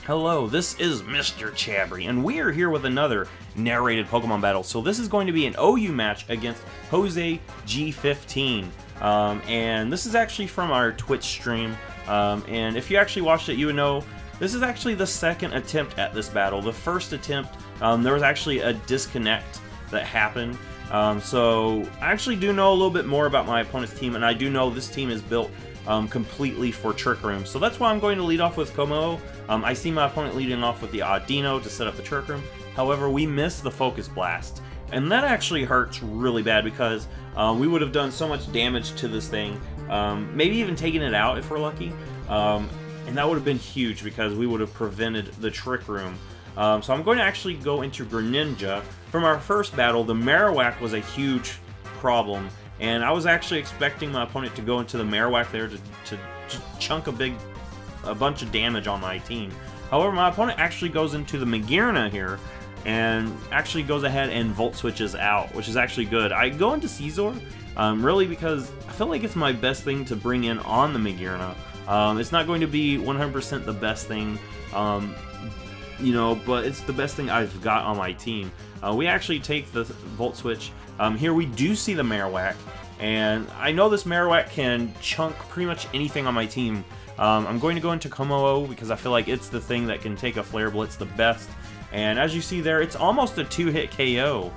Hello, this is Mr. Chabry, and we are here with another narrated Pokemon battle. So this is going to be an OU match against Jose G15, and this is actually from our Twitch stream, and if you actually watched it, you would know this is actually the second attempt at this battle. The first attempt, there was actually a disconnect that happened, so I actually do know a little bit more about my opponent's team, and I do know this team is built completely for Trick Room. So that's why I'm going to lead off with Como. I see my opponent leading off with the Audino to set up the Trick Room. However, we missed the Focus Blast. And that actually hurts really bad because we would have done so much damage to this thing. Maybe even taken it out if we're lucky. And that would have been huge because we would have prevented the Trick Room. So I'm going to actually go into Greninja. From our first battle, the Marowak was a huge problem. And I was actually expecting my opponent to go into the Marowak there to just chunk a bunch of damage on my team. However, my opponent actually goes into the Magearna here and actually goes ahead and Volt Switches out, which is actually good. I go into Scizor really because I feel like it's my best thing to bring in on the Magearna. It's not going to be 100% the best thing, you know, but it's the best thing I've got on my team. We actually take the Volt Switch. Here we do see the Marowak, and I know this Marowak can chunk pretty much anything on my team. I'm going to go into Como because I feel like it's the thing that can take a Flare Blitz the best. And as you see there, it's almost a 2-hit KO.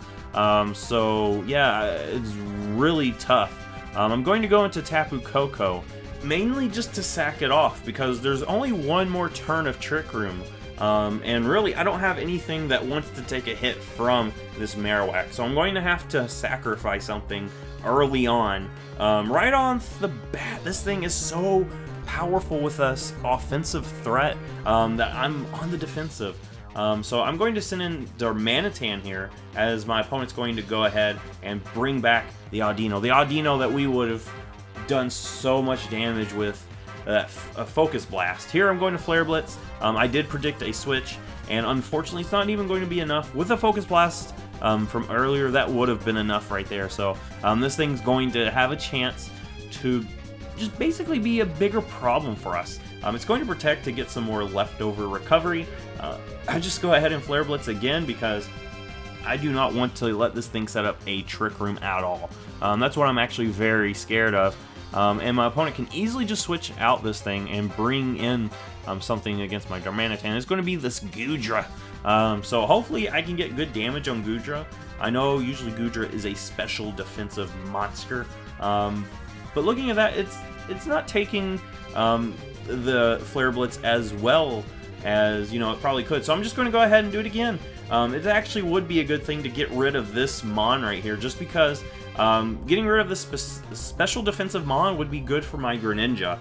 So yeah, it's really tough. I'm going to go into Tapu Koko, mainly just to sack it off because there's only one more turn of Trick Room. And really, I don't have anything that wants to take a hit from this Marowak, so I'm going to have to sacrifice something early on. Right off the bat, this thing is so powerful with us offensive threat that I'm on the defensive. So I'm going to send in Darmanitan here, as my opponent's going to go ahead and bring back the Audino. The Audino that we would have done so much damage with a Focus Blast. Here I'm going to Flare Blitz. I did predict a switch, and unfortunately it's not even going to be enough. With a Focus Blast from earlier, that would have been enough right there. So this thing's going to have a chance to just basically be a bigger problem for us. It's going to protect to get some more leftover recovery. I just go ahead and Flare Blitz again because I do not want to let this thing set up a Trick Room at all. That's what I'm actually very scared of. And my opponent can easily just switch out this thing and bring in something against my Darmanitan. It's going to be this Goodra. So hopefully I can get good damage on Goodra. I know usually Goodra is a special defensive monster, but looking at that, it's not taking the Flare Blitz as well as, you know, it probably could. So I'm just going to go ahead and do it again. It actually would be a good thing to get rid of this Mon right here, just because getting rid of this special defensive Mon would be good for my Greninja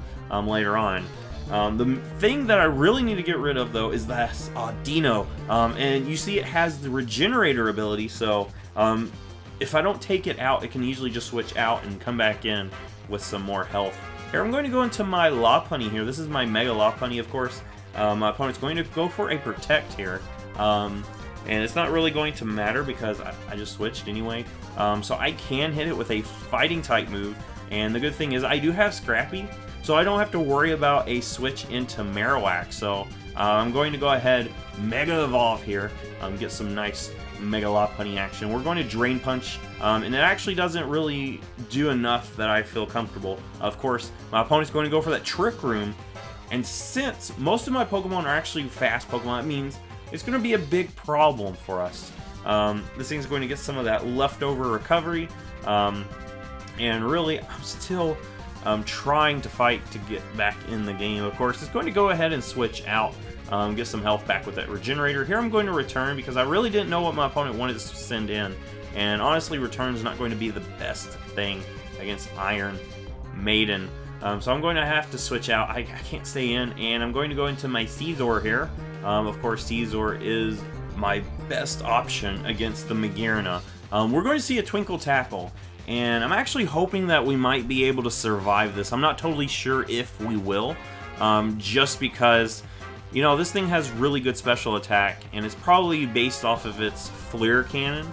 later on. The thing that I really need to get rid of, though, is this Audino. And you see it has the Regenerator ability, so if I don't take it out, it can easily just switch out and come back in with some more health. Here, I'm going to go into my Lopunny here. This is my Mega Lopunny, of course. My opponent's going to go for a Protect here. And it's not really going to matter because I just switched anyway. So I can hit it with a Fighting type move. And the good thing is I do have Scrappy, so I don't have to worry about a switch into Marowak. So I'm going to go ahead, Mega Evolve here, get some nice Mega Lopunny action. We're going to Drain Punch, and it actually doesn't really do enough that I feel comfortable. Of course, my opponent's going to go for that Trick Room. And since most of my Pokemon are actually fast Pokemon, it means it's going to be a big problem for us. This thing's going to get some of that leftover recovery. And really, I'm still trying to fight to get back in the game. Of course, it's going to go ahead and switch out, get some health back with that Regenerator. Here I'm going to return because I really didn't know what my opponent wanted to send in. And honestly, return's not going to be the best thing against Iron Maiden. So I'm going to have to switch out. I can't stay in, and I'm going to go into my Scizor here. Of course, Scizor is my best option against the Magearna. We're going to see a Twinkle Tackle, and I'm actually hoping that we might be able to survive this. I'm not totally sure if we will, just because, you know, this thing has really good special attack, and it's probably based off of its Flare Cannon.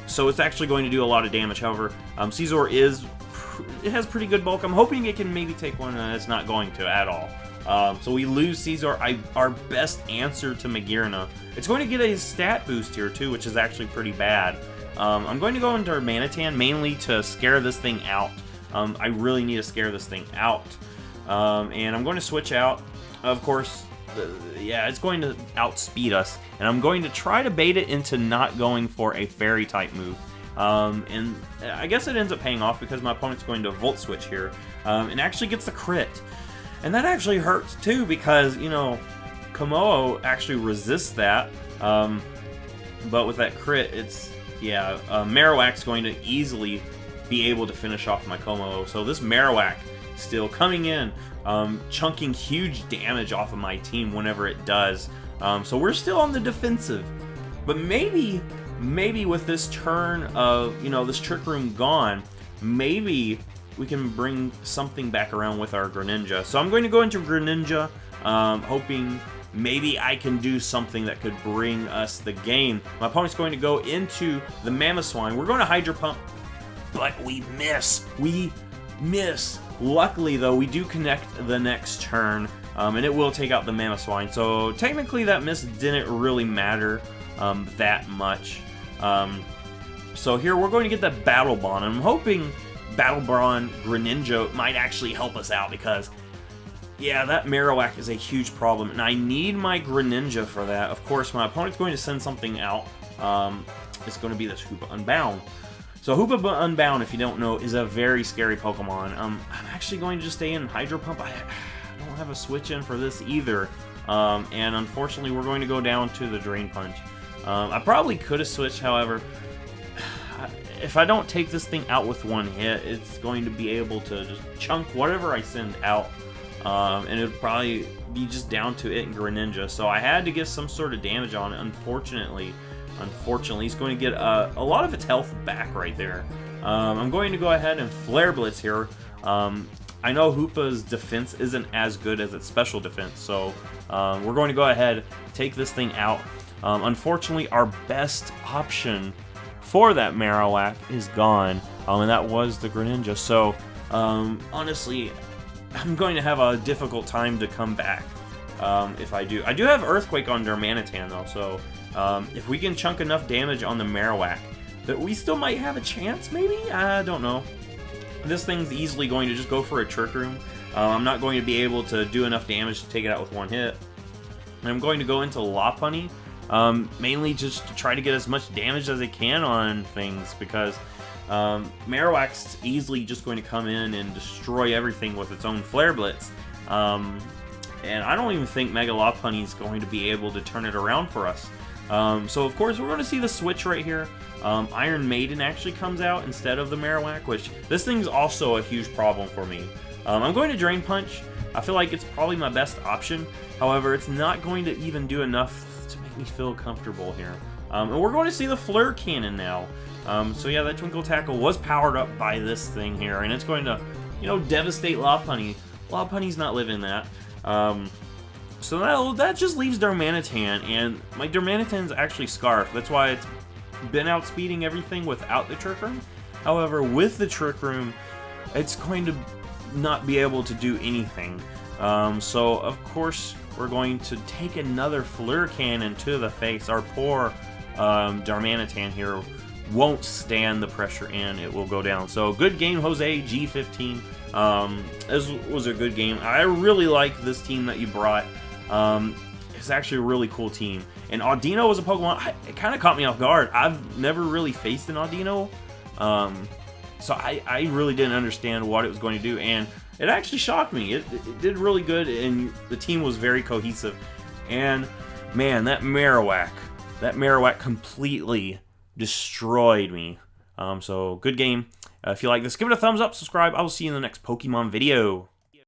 So it's actually going to do a lot of damage. However, Scizor has pretty good bulk. I'm hoping it can maybe take one, and it's not going to at all. So we lose Caesar, our best answer to Magearna. It's going to get a stat boost here too, which is actually pretty bad. I'm going to go into Darmanitan mainly to scare this thing out. I really need to scare this thing out. And I'm going to switch out. Of course, yeah, it's going to outspeed us. And I'm going to try to bait it into not going for a fairy type move. And I guess it ends up paying off because my opponent's going to Volt Switch here. And actually gets the crit. And that actually hurts too because, you know, Komodo actually resists that. But with that crit, it's, yeah, Marowak's going to easily be able to finish off my Komodo. So this Marowak still coming in, chunking huge damage off of my team whenever it does. So we're still on the defensive. But maybe with this turn of, you know, this Trick Room gone, maybe we can bring something back around with our Greninja. So I'm going to go into Greninja, hoping maybe I can do something that could bring us the game. My opponent's going to go into the Mamoswine. We're going to Hydro Pump, but we miss. We miss. Luckily, though, we do connect the next turn, and it will take out the Mamoswine. So technically, that miss didn't really matter that much. So here, we're going to get that Battle Bond. I'm hoping Battle Bond Greninja might actually help us out because, yeah, that Marowak is a huge problem, and I need my Greninja for that. Of course, my opponent's going to send something out. It's going to be this Hoopa Unbound. So Hoopa Unbound, if you don't know, is a very scary Pokemon. I'm actually going to just stay in Hydro Pump. I don't have a switch in for this either. And unfortunately, we're going to go down to the Drain Punch. I probably could have switched, however, if I don't take this thing out with one hit, it's going to be able to just chunk whatever I send out. And it would probably be just down to it and Greninja. So I had to get some sort of damage on it, unfortunately. Unfortunately, he's going to get a lot of its health back right there. I'm going to go ahead and Flare Blitz here. I know Hoopa's defense isn't as good as its special defense, so we're going to go ahead, take this thing out. Unfortunately, our best option for that Marowak is gone, and that was the Greninja. So, honestly, I'm going to have a difficult time to come back if I do. I do have Earthquake on Darmanitan, though, so if we can chunk enough damage on the Marowak, that we still might have a chance, maybe? I don't know. This thing's easily going to just go for a Trick Room. I'm not going to be able to do enough damage to take it out with one hit. And I'm going to go into Lopunny, mainly just to try to get as much damage as I can on things, because Marowak's easily just going to come in and destroy everything with its own Flare Blitz. And I don't even think Mega Lopunny is going to be able to turn it around for us. So of course we're going to see the switch right here. Iron Maiden actually comes out instead of the Marowak, which this thing's also a huge problem for me. I'm going to Drain Punch. I feel like it's probably my best option. However, it's not going to even do enough to make me feel comfortable here. And we're going to see the Flare Cannon now. So yeah, that Twinkle Tackle was powered up by this thing here, and it's going to, you know, devastate Lopunny. Lopunny's not living that. So that just leaves Darmanitan, and my Darmanitan's actually Scarf. That's why it's been outspeeding everything without the Trick Room. However, with the Trick Room, it's going to not be able to do anything. So, of course, we're going to take another Flare Cannon to the face. Our poor Darmanitan here won't stand the pressure, and it will go down. So, good game, Jose G15. This was a good game. I really like this team that you brought. It's actually a really cool team. And Audino was a Pokemon, it kind of caught me off guard. I've never really faced an Audino. So I really didn't understand what it was going to do. And it actually shocked me. It did really good, and the team was very cohesive. And, man, that Marowak completely destroyed me. So, good game. If you like this, give it a thumbs up, subscribe. I will see you in the next Pokemon video.